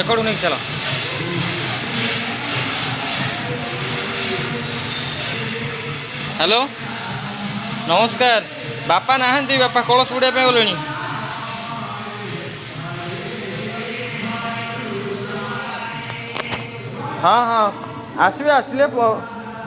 ଏକଡ଼ୁ ନେଇକି ଚାଲ। ହ୍ୟାଲୋ ନମସ୍କାର। ବାପା ନାହାନ୍ତି, ବାପା କଳସ ବୁଡ଼ିବା ପାଇଁ ଗଲେଣି। ହଁ ହଁ ଆସିବେ, ଆସିଲେ